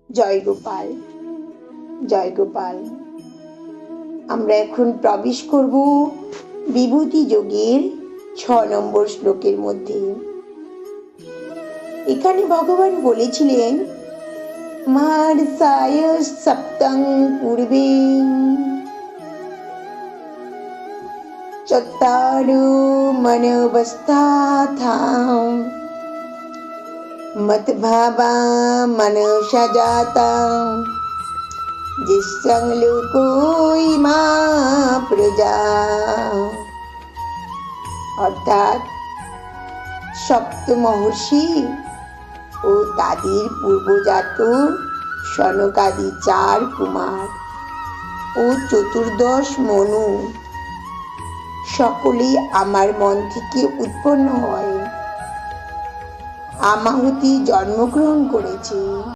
জয় গোপাল, জয় গোপাল। আমরা এখন প্রবেশ করব বিভূতি যোগের 6 নম্বর শ্লোকের মধ্যে। এখানে ভগবান বলেছিলেন, মার্সায় সপ্তং পূর্বে চত্বারো মনোবস্থাথাম মতভাবা মনসা জাতা জিসং লোকোই মা প্রজা। অর্থাৎ সপ্ত মহর্ষি ও তাদের পূর্বজাত সনকাদি 4 কুমার ও 14 মনু সকলেই আমার মন থেকে উৎপন্ন হয়, আমাহুতি জন্মগ্রহণ করেছে।